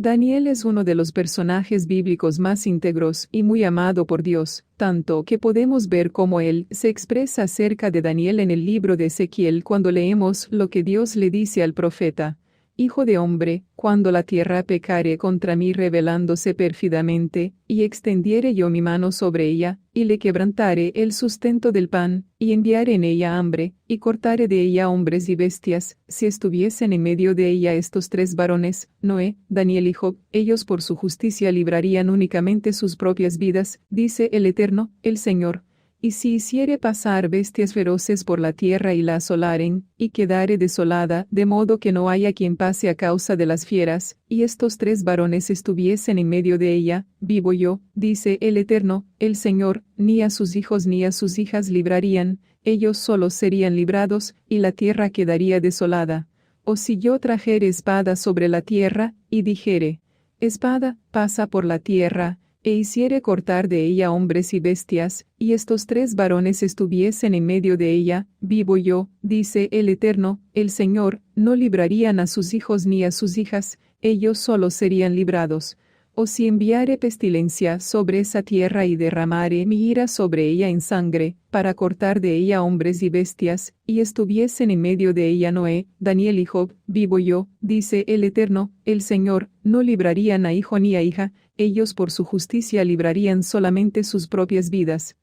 Daniel es uno de los personajes bíblicos más íntegros y muy amado por Dios, tanto que podemos ver cómo él se expresa acerca de Daniel en el libro de Ezequiel cuando leemos lo que Dios le dice al profeta: Hijo de hombre, cuando la tierra pecare contra mí rebelándose pérfidamente, y extendiere yo mi mano sobre ella, y le quebrantare el sustento del pan, y enviare en ella hambre, y cortare de ella hombres y bestias, si estuviesen en medio de ella estos tres varones, Noé, Daniel y Job, ellos por su justicia librarían únicamente sus propias vidas, dice el Eterno, el Señor. Y si hiciere pasar bestias feroces por la tierra y la asolaren, y quedare desolada, de modo que no haya quien pase a causa de las fieras, y estos tres varones estuviesen en medio de ella, vivo yo, dice el Eterno, el Señor, ni a sus hijos ni a sus hijas librarían, ellos solos serían librados, y la tierra quedaría desolada. O si yo trajere espada sobre la tierra, y dijere: Espada, pasa por la tierra, e hiciere cortar de ella hombres y bestias, y estos tres varones estuviesen en medio de ella, vivo yo, dice el Eterno, el Señor, no librarían a sus hijos ni a sus hijas, ellos solos serían librados. O si enviare pestilencia sobre esa tierra y derramare mi ira sobre ella en sangre, para cortar de ella hombres y bestias, y estuviesen en medio de ella Noé, Daniel y Job, vivo yo, dice el Eterno, el Señor, no librarían a hijo ni a hija, ellos por su justicia librarían solamente sus propias vidas.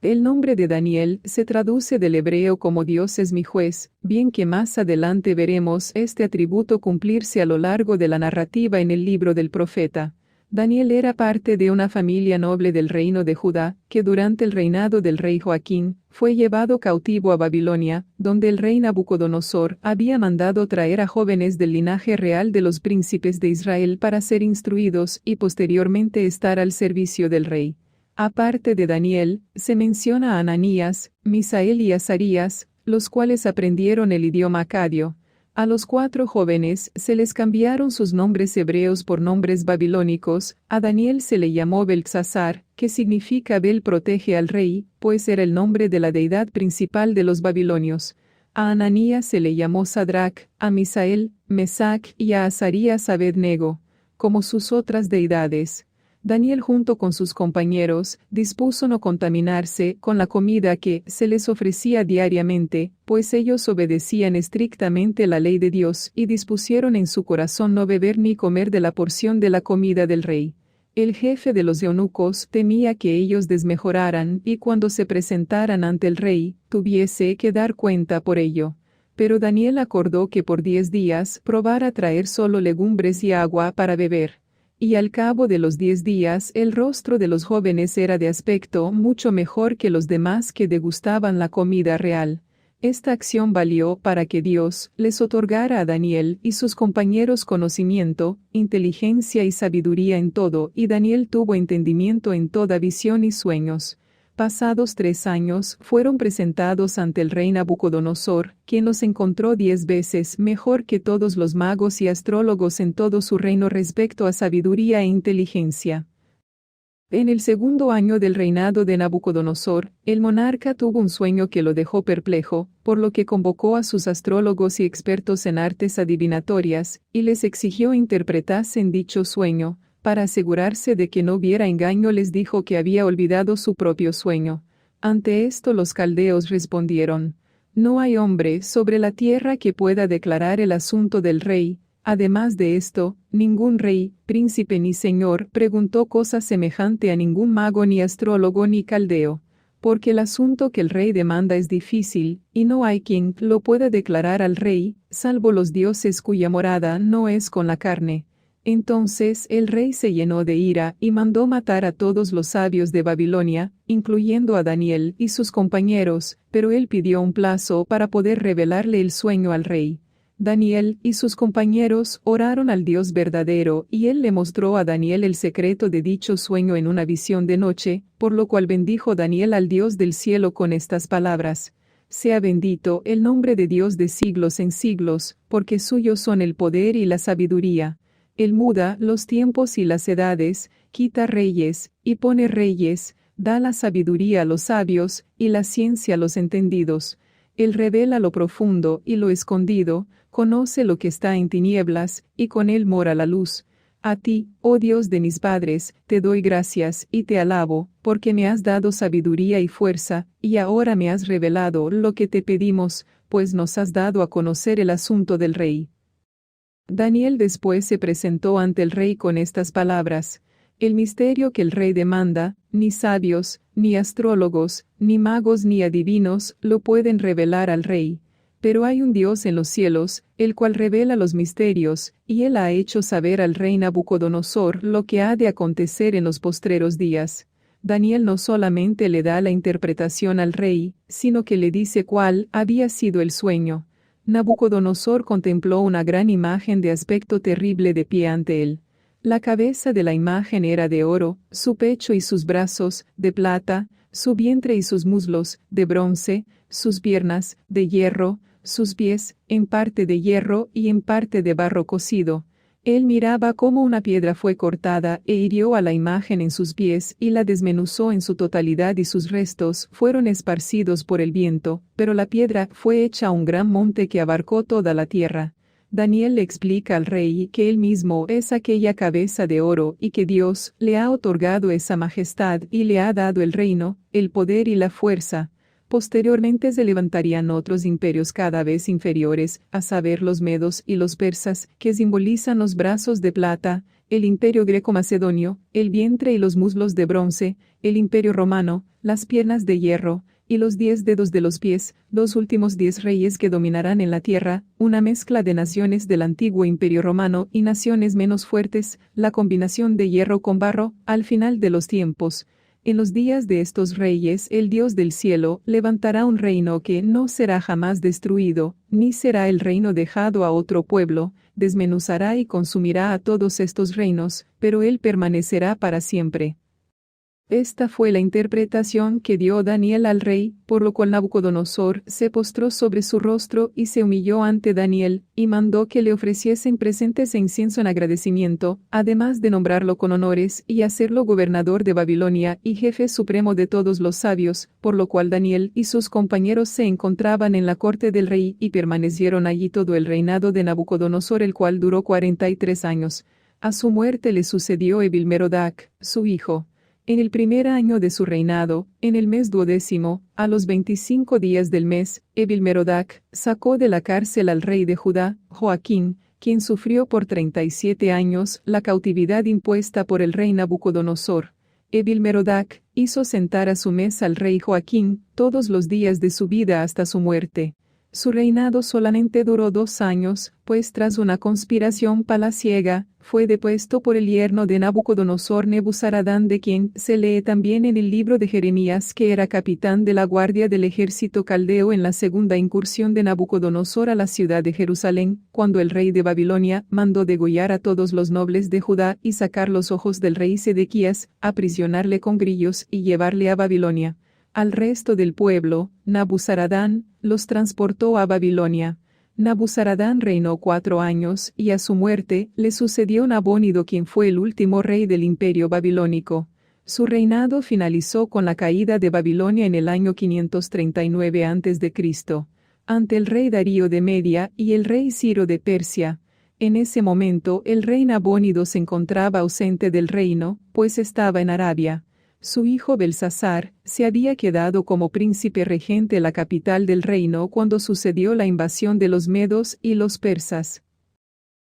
El nombre de Daniel se traduce del hebreo como Dios es mi juez, bien que más adelante veremos este atributo cumplirse a lo largo de la narrativa en el libro del profeta. Daniel era parte de una familia noble del reino de Judá, que durante el reinado del rey Joaquín, fue llevado cautivo a Babilonia, donde el rey Nabucodonosor había mandado traer a jóvenes del linaje real de los príncipes de Israel para ser instruidos y posteriormente estar al servicio del rey. Aparte de Daniel, se menciona a Ananías, Misael y Azarías, los cuales aprendieron el idioma acadio. A los 4 jóvenes se les cambiaron sus nombres hebreos por nombres babilónicos. A Daniel se le llamó Beltsasar, que significa Bel protege al rey, pues era el nombre de la deidad principal de los babilonios. A Ananías se le llamó Sadrac, a Misael, Mesac y a Azarías Abed-nego, como sus otras deidades. Daniel junto con sus compañeros dispuso no contaminarse con la comida que se les ofrecía diariamente, pues ellos obedecían estrictamente la ley de Dios y dispusieron en su corazón no beber ni comer de la porción de la comida del rey. El jefe de los eunucos temía que ellos desmejoraran y cuando se presentaran ante el rey, tuviese que dar cuenta por ello. Pero Daniel acordó que por 10 días probara traer solo legumbres y agua para beber. Y al cabo de los 10 días el rostro de los jóvenes era de aspecto mucho mejor que los demás que degustaban la comida real. Esta acción valió para que Dios les otorgara a Daniel y sus compañeros conocimiento, inteligencia y sabiduría en todo, y Daniel tuvo entendimiento en toda visión y sueños. Pasados 3 años, fueron presentados ante el rey Nabucodonosor, quien los encontró 10 veces mejor que todos los magos y astrólogos en todo su reino respecto a sabiduría e inteligencia. En el 2.º año del reinado de Nabucodonosor, el monarca tuvo un sueño que lo dejó perplejo, por lo que convocó a sus astrólogos y expertos en artes adivinatorias, y les exigió interpretasen dicho sueño. Para asegurarse de que no hubiera engaño les dijo que había olvidado su propio sueño. Ante esto los caldeos respondieron: No hay hombre sobre la tierra que pueda declarar el asunto del rey. Además de esto, ningún rey, príncipe ni señor preguntó cosa semejante a ningún mago ni astrólogo ni caldeo. Porque el asunto que el rey demanda es difícil, y no hay quien lo pueda declarar al rey, salvo los dioses cuya morada no es con la carne. Entonces el rey se llenó de ira y mandó matar a todos los sabios de Babilonia, incluyendo a Daniel y sus compañeros, pero él pidió un plazo para poder revelarle el sueño al rey. Daniel y sus compañeros oraron al Dios verdadero y él le mostró a Daniel el secreto de dicho sueño en una visión de noche, por lo cual bendijo Daniel al Dios del cielo con estas palabras: Sea bendito el nombre de Dios de siglos en siglos, porque suyos son el poder y la sabiduría. Él muda los tiempos y las edades, quita reyes, y pone reyes, da la sabiduría a los sabios, y la ciencia a los entendidos. Él revela lo profundo y lo escondido, conoce lo que está en tinieblas, y con él mora la luz. A ti, oh Dios de mis padres, te doy gracias y te alabo, porque me has dado sabiduría y fuerza, y ahora me has revelado lo que te pedimos, pues nos has dado a conocer el asunto del rey. Daniel después se presentó ante el rey con estas palabras: el misterio que el rey demanda, ni sabios, ni astrólogos, ni magos ni adivinos lo pueden revelar al rey. Pero hay un Dios en los cielos, el cual revela los misterios, y él ha hecho saber al rey Nabucodonosor lo que ha de acontecer en los postreros días. Daniel no solamente le da la interpretación al rey, sino que le dice cuál había sido el sueño. Nabucodonosor contempló una gran imagen de aspecto terrible de pie ante él. La cabeza de la imagen era de oro, su pecho y sus brazos, de plata, su vientre y sus muslos, de bronce, sus piernas, de hierro, sus pies, en parte de hierro y en parte de barro cocido. Él miraba cómo una piedra fue cortada e hirió a la imagen en sus pies y la desmenuzó en su totalidad y sus restos fueron esparcidos por el viento, pero la piedra fue hecha un gran monte que abarcó toda la tierra. Daniel le explica al rey que él mismo es aquella cabeza de oro y que Dios le ha otorgado esa majestad y le ha dado el reino, el poder y la fuerza. Posteriormente se levantarían otros imperios cada vez inferiores, a saber los medos y los persas, que simbolizan los brazos de plata, el imperio greco-macedonio, el vientre y los muslos de bronce, el imperio romano, las piernas de hierro, y los 10 dedos de los pies, los últimos 10 reyes que dominarán en la tierra, una mezcla de naciones del antiguo imperio romano y naciones menos fuertes, la combinación de hierro con barro, al final de los tiempos. En los días de estos reyes el Dios del cielo levantará un reino que no será jamás destruido, ni será el reino dejado a otro pueblo, desmenuzará y consumirá a todos estos reinos, pero él permanecerá para siempre. Esta fue la interpretación que dio Daniel al rey, por lo cual Nabucodonosor se postró sobre su rostro y se humilló ante Daniel, y mandó que le ofreciesen presentes e incienso en agradecimiento, además de nombrarlo con honores y hacerlo gobernador de Babilonia y jefe supremo de todos los sabios, por lo cual Daniel y sus compañeros se encontraban en la corte del rey y permanecieron allí todo el reinado de Nabucodonosor, el cual duró 43 años. A su muerte le sucedió Evilmerodac, su hijo. En el primer año de su reinado, en el mes 12, a los 25 días del mes, Evilmerodac sacó de la cárcel al rey de Judá, Joaquín, quien sufrió por 37 años la cautividad impuesta por el rey Nabucodonosor. Evilmerodac hizo sentar a su mesa al rey Joaquín todos los días de su vida hasta su muerte. Su reinado solamente duró 2 años, pues tras una conspiración palaciega, fue depuesto por el yerno de Nabucodonosor, Nebuzaradán, de quien se lee también en el libro de Jeremías que era capitán de la guardia del ejército caldeo en la segunda incursión de Nabucodonosor a la ciudad de Jerusalén, cuando el rey de Babilonia mandó degollar a todos los nobles de Judá y sacar los ojos del rey Sedequías, aprisionarle con grillos y llevarle a Babilonia. Al resto del pueblo, Nabuzaradán los transportó a Babilonia. Nabuzaradán reinó 4 años y a su muerte le sucedió Nabónido, quien fue el último rey del imperio babilónico. Su reinado finalizó con la caída de Babilonia en el año 539 a.C., ante el rey Darío de Media y el rey Ciro de Persia. En ese momento el rey Nabónido se encontraba ausente del reino, pues estaba en Arabia. Su hijo Belsasar se había quedado como príncipe regente en la capital del reino cuando sucedió la invasión de los medos y los persas.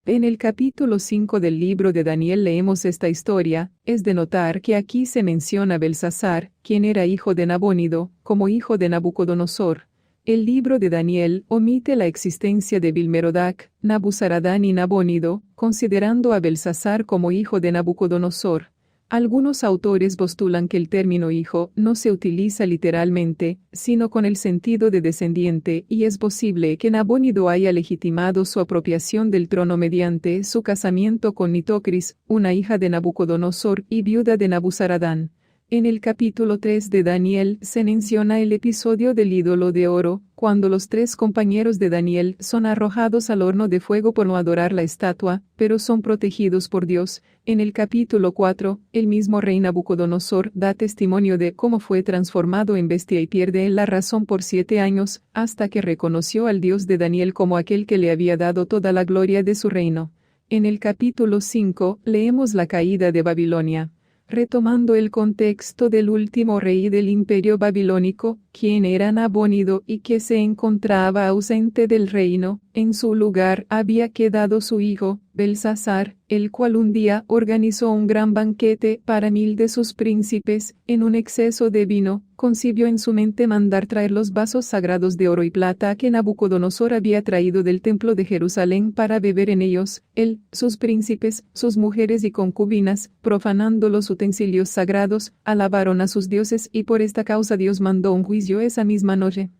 En el capítulo 5 del libro de Daniel leemos esta historia. Es de notar que aquí se menciona a Belsasar, quien era hijo de Nabónido, como hijo de Nabucodonosor. El libro de Daniel omite la existencia de Evilmerodac, Nabuzaradán y Nabónido, considerando a Belsasar como hijo de Nabucodonosor. Algunos autores postulan que el término hijo no se utiliza literalmente, sino con el sentido de descendiente, y es posible que Nabónido haya legitimado su apropiación del trono mediante su casamiento con Nitocris, una hija de Nabucodonosor y viuda de Nabuzaradán. En el capítulo 3 de Daniel se menciona el episodio del ídolo de oro, cuando los 3 compañeros de Daniel son arrojados al horno de fuego por no adorar la estatua, pero son protegidos por Dios. En el capítulo 4, el mismo rey Nabucodonosor da testimonio de cómo fue transformado en bestia y pierde la razón por 7 años, hasta que reconoció al Dios de Daniel como aquel que le había dado toda la gloria de su reino. En el capítulo 5 leemos la caída de Babilonia. Retomando el contexto del último rey del imperio babilónico, quien era Nabónido y que se encontraba ausente del reino, en su lugar había quedado su hijo, Belsasar, el cual un día organizó un gran banquete para 1000 de sus príncipes. En un exceso de vino, concibió en su mente mandar traer los vasos sagrados de oro y plata que Nabucodonosor había traído del templo de Jerusalén para beber en ellos. Él, sus príncipes, sus mujeres y concubinas, profanando los utensilios sagrados, alabaron a sus dioses y por esta causa Dios mandó un juicio esa misma noche.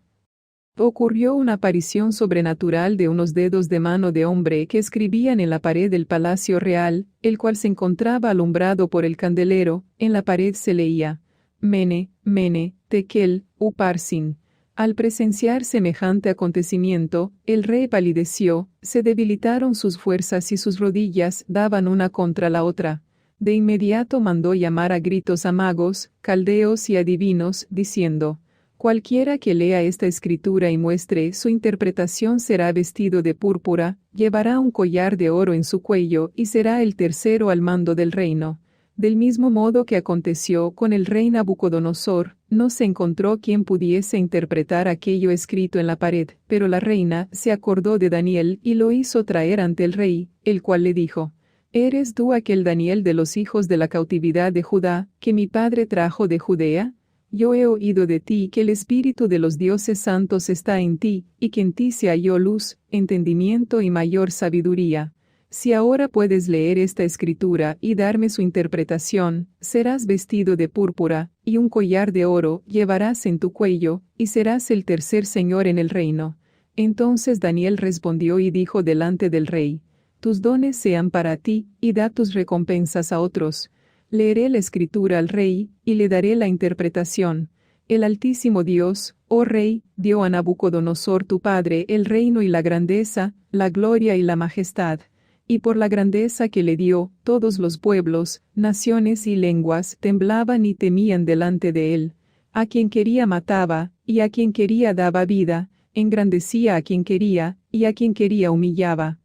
Ocurrió una aparición sobrenatural de unos dedos de mano de hombre que escribían en la pared del palacio real, el cual se encontraba alumbrado por el candelero. En la pared se leía: Mene, Mene, Tekel, Uparsin. Al presenciar semejante acontecimiento, el rey palideció, se debilitaron sus fuerzas y sus rodillas daban una contra la otra. De inmediato mandó llamar a gritos a magos, caldeos y adivinos, diciendo: Cualquiera que lea esta escritura y muestre su interpretación será vestido de púrpura, llevará un collar de oro en su cuello y será el tercero al mando del reino. Del mismo modo que aconteció con el rey Nabucodonosor, no se encontró quien pudiese interpretar aquello escrito en la pared, pero la reina se acordó de Daniel y lo hizo traer ante el rey, el cual le dijo: ¿Eres tú aquel Daniel de los hijos de la cautividad de Judá, que mi padre trajo de Judea? Yo he oído de ti que el espíritu de los dioses santos está en ti, y que en ti se halló luz, entendimiento y mayor sabiduría. Si ahora puedes leer esta escritura y darme su interpretación, serás vestido de púrpura, y un collar de oro llevarás en tu cuello, y serás el tercer señor en el reino. Entonces Daniel respondió y dijo delante del rey: Tus dones sean para ti, y da tus recompensas a otros. Leeré la escritura al rey, y le daré la interpretación. El Altísimo Dios, oh Rey, dio a Nabucodonosor tu padre el reino y la grandeza, la gloria y la majestad. Y por la grandeza que le dio, todos los pueblos, naciones y lenguas temblaban y temían delante de él. A quien quería mataba, y a quien quería daba vida, engrandecía a quien quería, y a quien quería humillaba.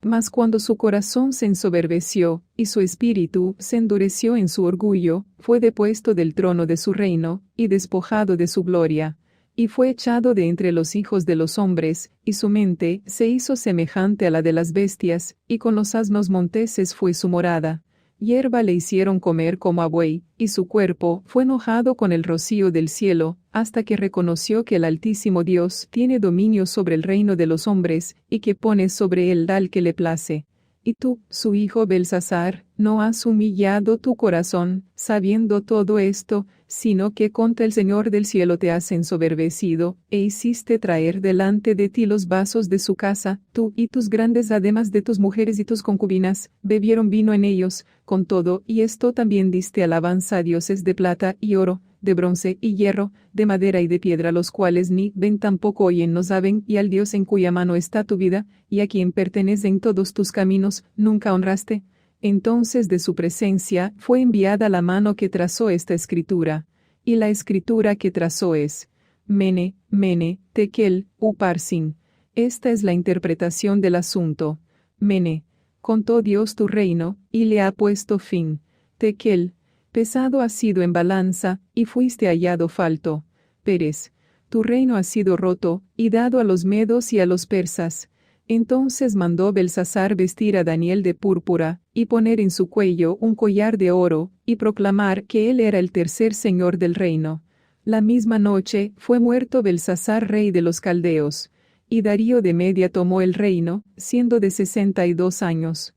Mas cuando su corazón se ensoberbeció, y su espíritu se endureció en su orgullo, fue depuesto del trono de su reino, y despojado de su gloria. Y fue echado de entre los hijos de los hombres, y su mente se hizo semejante a la de las bestias, y con los asnos monteses fue su morada. Hierba le hicieron comer como a buey, y su cuerpo fue enojado con el rocío del cielo, hasta que reconoció que el Altísimo Dios tiene dominio sobre el reino de los hombres, y que pone sobre él al que le place. Y tú, su hijo Belsasar, no has humillado tu corazón, sabiendo todo esto, sino que contra el Señor del cielo te has ensoberbecido, e hiciste traer delante de ti los vasos de su casa. Tú y tus grandes además de tus mujeres y tus concubinas, bebieron vino en ellos. Con todo y esto también diste alabanza a dioses de plata y oro, de bronce y hierro, de madera y de piedra, los cuales ni ven tampoco oyen no saben, y al Dios en cuya mano está tu vida, y a quien pertenecen todos tus caminos, nunca honraste. Entonces de su presencia fue enviada la mano que trazó esta escritura. Y la escritura que trazó es: Mene, Mene, Tekel, Uparsin. Esta es la interpretación del asunto. Mene: contó Dios tu reino, y le ha puesto fin. Tekel: pesado has sido en balanza, y fuiste hallado falto. Peres: tu reino ha sido roto, y dado a los medos y a los persas. Entonces mandó Belsasar vestir a Daniel de púrpura, y poner en su cuello un collar de oro, y proclamar que él era el tercer señor del reino. La misma noche fue muerto Belsasar rey de los caldeos, y Darío de Media tomó el reino, siendo de 62 años.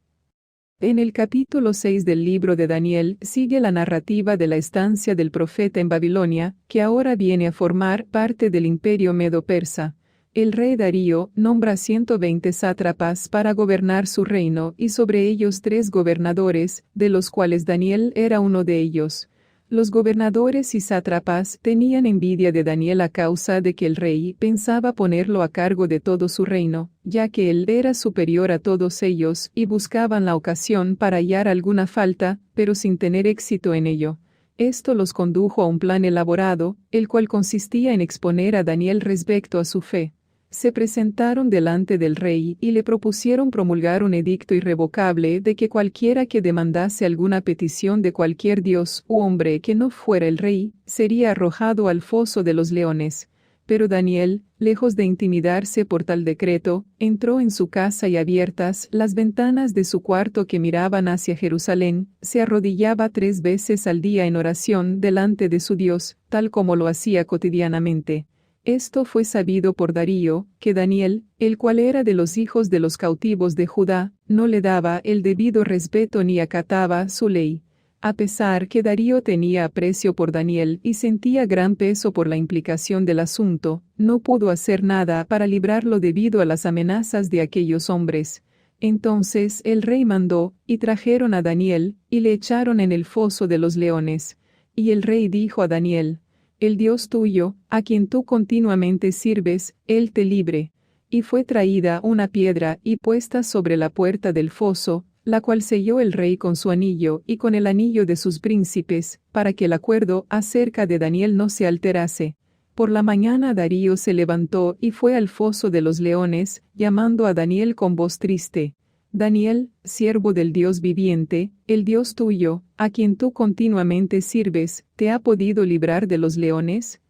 En el capítulo 6 del libro de Daniel sigue la narrativa de la estancia del profeta en Babilonia, que ahora viene a formar parte del imperio medo-persa. El rey Darío nombra 120 sátrapas para gobernar su reino y sobre ellos 3 gobernadores, de los cuales Daniel era uno de ellos. Los gobernadores y sátrapas tenían envidia de Daniel a causa de que el rey pensaba ponerlo a cargo de todo su reino, ya que él era superior a todos ellos, y buscaban la ocasión para hallar alguna falta, pero sin tener éxito en ello. Esto los condujo a un plan elaborado, el cual consistía en exponer a Daniel respecto a su fe. se presentaron delante del rey y le propusieron promulgar un edicto irrevocable de que cualquiera que demandase alguna petición de cualquier dios u hombre que no fuera el rey, sería arrojado al foso de los leones. Pero Daniel, lejos de intimidarse por tal decreto, entró en su casa y abiertas las ventanas de su cuarto que miraban hacia Jerusalén, se arrodillaba 3 veces al día en oración delante de su Dios, tal como lo hacía cotidianamente. Esto fue sabido por Darío, que Daniel, el cual era de los hijos de los cautivos de Judá, no le daba el debido respeto ni acataba su ley. A pesar que Darío tenía aprecio por Daniel y sentía gran peso por la implicación del asunto, no pudo hacer nada para librarlo debido a las amenazas de aquellos hombres. Entonces el rey mandó, y trajeron a Daniel, y le echaron en el foso de los leones. Y el rey dijo a Daniel: el Dios tuyo, a quien tú continuamente sirves, él te libre. Y fue traída una piedra y puesta sobre la puerta del foso, la cual selló el rey con su anillo y con el anillo de sus príncipes, para que el acuerdo acerca de Daniel no se alterase. Por la mañana Darío se levantó y fue al foso de los leones, llamando a Daniel con voz triste: Daniel, siervo del Dios viviente, el Dios tuyo, a quien tú continuamente sirves, ¿te ha podido librar de los leones?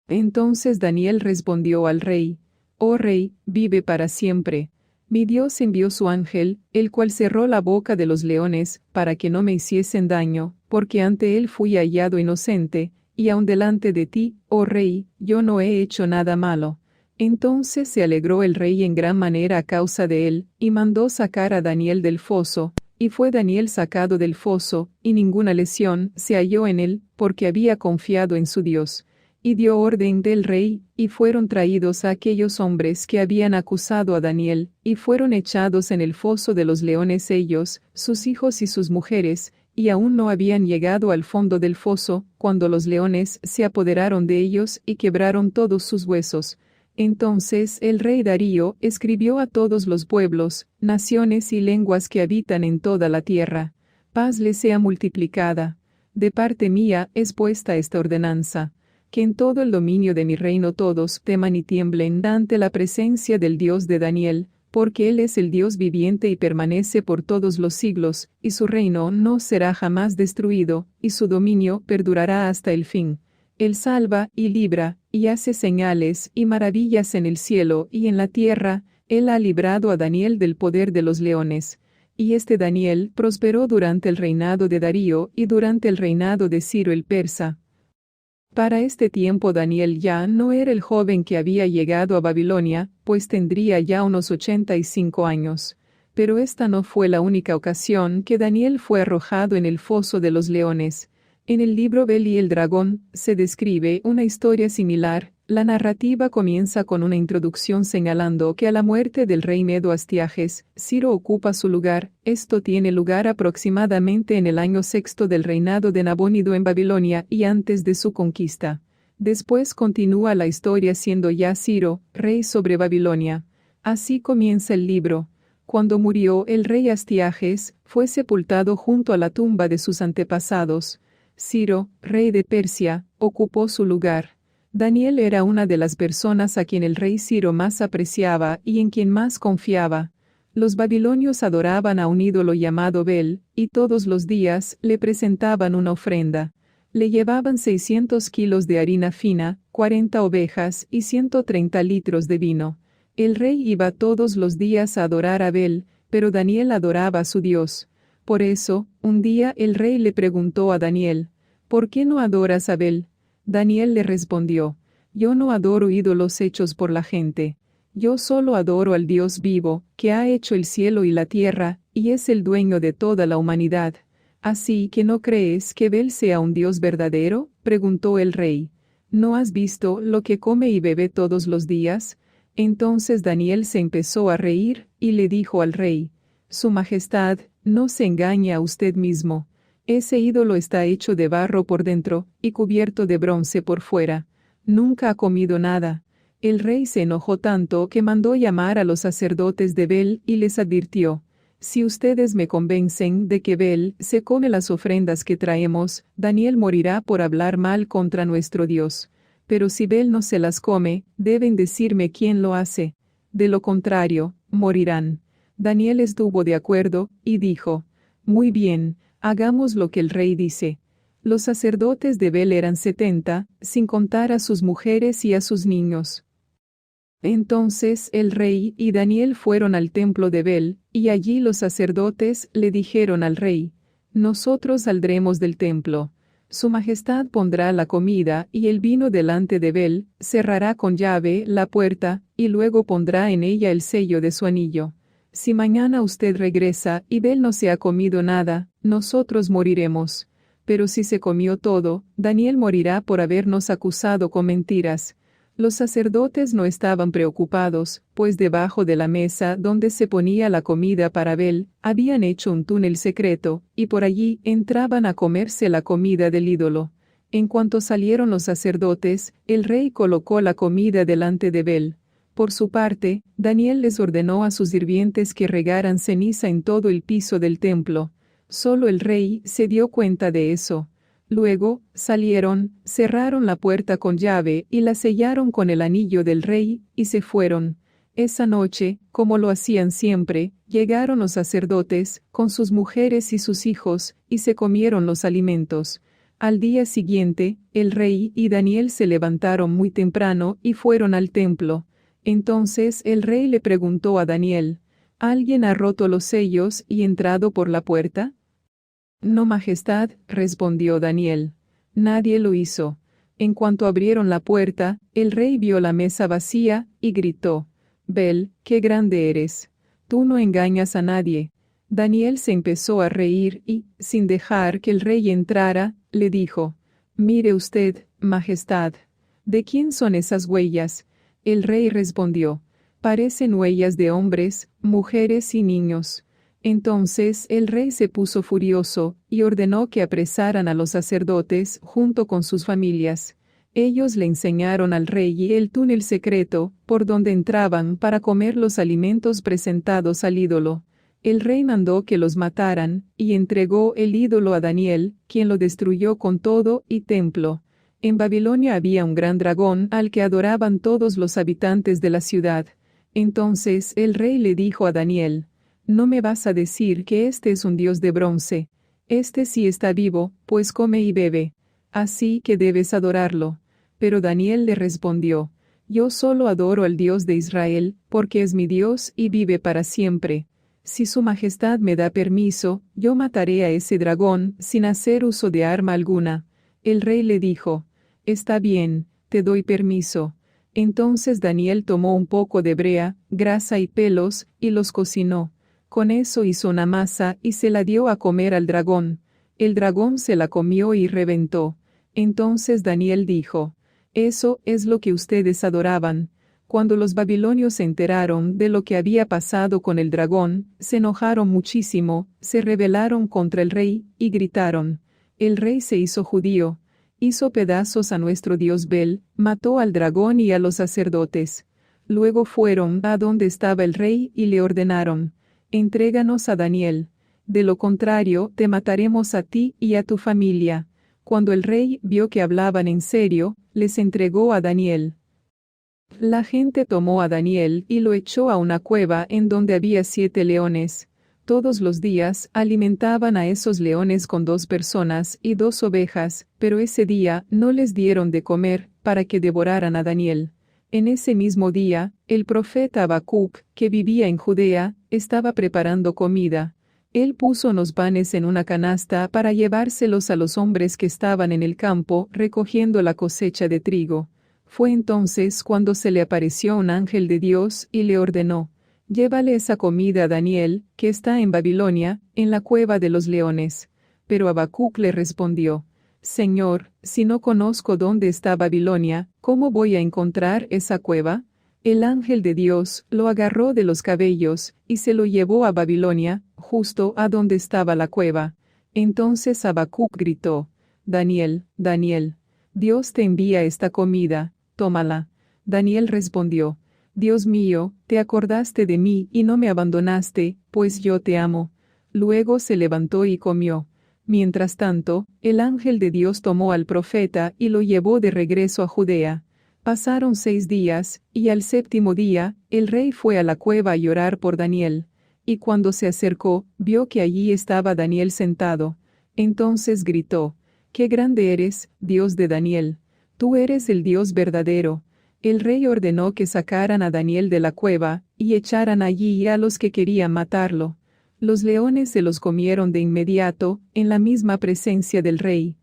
Entonces Daniel respondió al rey: oh rey, vive para siempre. Mi Dios envió su ángel, el cual cerró la boca de los leones, para que no me hiciesen daño, porque ante él fui hallado inocente, y aun delante de ti, oh rey, yo no he hecho nada malo. Entonces se alegró el rey en gran manera a causa de él, y mandó sacar a Daniel del foso, y fue Daniel sacado del foso, y ninguna lesión se halló en él, porque había confiado en su Dios. Y dio orden del rey, y fueron traídos a aquellos hombres que habían acusado a Daniel, y fueron echados en el foso de los leones ellos, sus hijos y sus mujeres, y aún no habían llegado al fondo del foso, cuando los leones se apoderaron de ellos y quebraron todos sus huesos. Entonces el rey Darío escribió a todos los pueblos, naciones y lenguas que habitan en toda la tierra: paz les sea multiplicada. De parte mía es puesta esta ordenanza: que en todo el dominio de mi reino todos teman y tiemblen ante la presencia del Dios de Daniel, porque Él es el Dios viviente y permanece por todos los siglos, y su reino no será jamás destruido, y su dominio perdurará hasta el fin. Él salva y libra, y hace señales y maravillas en el cielo y en la tierra. Él ha librado a Daniel del poder de los leones. Y este Daniel prosperó durante el reinado de Darío y durante el reinado de Ciro el persa. Para este tiempo Daniel ya no era el joven que había llegado a Babilonia, pues tendría ya unos 85 años. Pero esta no fue la única ocasión que Daniel fue arrojado en el foso de los leones. En el libro Bel y el dragón se describe una historia similar. La narrativa comienza con una introducción señalando que a la muerte del rey Medo Astiages, Ciro ocupa su lugar. Esto tiene lugar aproximadamente en el año 6 del reinado de Nabónido en Babilonia y antes de su conquista. Después continúa la historia siendo ya Ciro, rey sobre Babilonia. Así comienza el libro. Cuando murió el rey Astiages, fue sepultado junto a la tumba de sus antepasados. Ciro, rey de Persia, ocupó su lugar. Daniel era una de las personas a quien el rey Ciro más apreciaba y en quien más confiaba. Los babilonios adoraban a un ídolo llamado Bel, y todos los días le presentaban una ofrenda. Le llevaban 600 kilos de harina fina, 40 ovejas y 130 litros de vino. El rey iba todos los días a adorar a Bel, pero Daniel adoraba a su Dios. Por eso, un día el rey le preguntó a Daniel: ¿por qué no adoras a Bel? Daniel le respondió: yo no adoro ídolos hechos por la gente. Yo solo adoro al Dios vivo, que ha hecho el cielo y la tierra, y es el dueño de toda la humanidad. ¿Así que no crees que Bel sea un Dios verdadero?, preguntó el rey. ¿No has visto lo que come y bebe todos los días? Entonces Daniel se empezó a reír, y le dijo al rey: Su Majestad, no se engañe a usted mismo. Ese ídolo está hecho de barro por dentro, y cubierto de bronce por fuera. Nunca ha comido nada. El rey se enojó tanto que mandó llamar a los sacerdotes de Bel y les advirtió: si ustedes me convencen de que Bel se come las ofrendas que traemos, Daniel morirá por hablar mal contra nuestro Dios. Pero si Bel no se las come, deben decirme quién lo hace. De lo contrario, morirán. Daniel estuvo de acuerdo, y dijo: Muy bien, hagamos lo que el rey dice. Los sacerdotes de Bel eran 70, sin contar a sus mujeres y a sus niños. Entonces el rey y Daniel fueron al templo de Bel, y allí los sacerdotes le dijeron al rey: Nosotros saldremos del templo. Su majestad pondrá la comida y el vino delante de Bel, cerrará con llave la puerta, y luego pondrá en ella el sello de su anillo. Si mañana usted regresa y Bel no se ha comido nada, nosotros moriremos. Pero si se comió todo, Daniel morirá por habernos acusado con mentiras. Los sacerdotes no estaban preocupados, pues debajo de la mesa donde se ponía la comida para Bel, habían hecho un túnel secreto, y por allí entraban a comerse la comida del ídolo. En cuanto salieron los sacerdotes, el rey colocó la comida delante de Bel. Por su parte, Daniel les ordenó a sus sirvientes que regaran ceniza en todo el piso del templo. Solo el rey se dio cuenta de eso. Luego, salieron, cerraron la puerta con llave y la sellaron con el anillo del rey, y se fueron. Esa noche, como lo hacían siempre, llegaron los sacerdotes, con sus mujeres y sus hijos, y se comieron los alimentos. Al día siguiente, el rey y Daniel se levantaron muy temprano y fueron al templo. Entonces el rey le preguntó a Daniel: ¿Alguien ha roto los sellos y entrado por la puerta? No, majestad, respondió Daniel. Nadie lo hizo. En cuanto abrieron la puerta, el rey vio la mesa vacía, y gritó: Bel, qué grande eres. Tú no engañas a nadie. Daniel se empezó a reír y, sin dejar que el rey entrara, le dijo: Mire usted, majestad. ¿De quién son esas huellas? El rey respondió: Parecen huellas de hombres, mujeres y niños. Entonces el rey se puso furioso, y ordenó que apresaran a los sacerdotes junto con sus familias. Ellos le enseñaron al rey el túnel secreto, por donde entraban para comer los alimentos presentados al ídolo. El rey mandó que los mataran, y entregó el ídolo a Daniel, quien lo destruyó con todo y templo. En Babilonia había un gran dragón al que adoraban todos los habitantes de la ciudad. Entonces el rey le dijo a Daniel: No me vas a decir que este es un dios de bronce. Este sí está vivo, pues come y bebe. Así que debes adorarlo. Pero Daniel le respondió: Yo solo adoro al Dios de Israel, porque es mi Dios y vive para siempre. Si su majestad me da permiso, yo mataré a ese dragón sin hacer uso de arma alguna. El rey le dijo: Está bien, te doy permiso. Entonces Daniel tomó un poco de brea, grasa y pelos, y los cocinó. Con eso hizo una masa y se la dio a comer al dragón. El dragón se la comió y reventó. Entonces Daniel dijo: Eso es lo que ustedes adoraban. Cuando los babilonios se enteraron de lo que había pasado con el dragón, se enojaron muchísimo, se rebelaron contra el rey, y gritaron: El rey se hizo judío. Hizo pedazos a nuestro dios Bel, mató al dragón y a los sacerdotes. Luego fueron a donde estaba el rey y le ordenaron: Entréganos a Daniel. De lo contrario, te mataremos a ti y a tu familia. Cuando el rey vio que hablaban en serio, les entregó a Daniel. La gente tomó a Daniel y lo echó a una cueva en donde había 7 leones. Todos los días alimentaban a esos leones con 2 personas y 2 ovejas, pero ese día no les dieron de comer, para que devoraran a Daniel. En ese mismo día, el profeta Habacuc, que vivía en Judea, estaba preparando comida. Él puso unos panes en una canasta para llevárselos a los hombres que estaban en el campo recogiendo la cosecha de trigo. Fue entonces cuando se le apareció un ángel de Dios y le ordenó: Llévale esa comida a Daniel, que está en Babilonia, en la cueva de los leones. Pero Habacuc le respondió: Señor, si no conozco dónde está Babilonia, ¿cómo voy a encontrar esa cueva? El ángel de Dios lo agarró de los cabellos, y se lo llevó a Babilonia, justo a donde estaba la cueva. Entonces Habacuc gritó: Daniel, Daniel, Dios te envía esta comida, tómala. Daniel respondió: Dios mío, te acordaste de mí y no me abandonaste, pues yo te amo. Luego se levantó y comió. Mientras tanto, el ángel de Dios tomó al profeta y lo llevó de regreso a Judea. Pasaron 6 días, y al séptimo día, el rey fue a la cueva a llorar por Daniel. Y cuando se acercó, vio que allí estaba Daniel sentado. Entonces gritó: «¡Qué grande eres, Dios de Daniel! Tú eres el Dios verdadero». El rey ordenó que sacaran a Daniel de la cueva, y echaran allí a los que querían matarlo. Los leones se los comieron de inmediato, en la misma presencia del rey.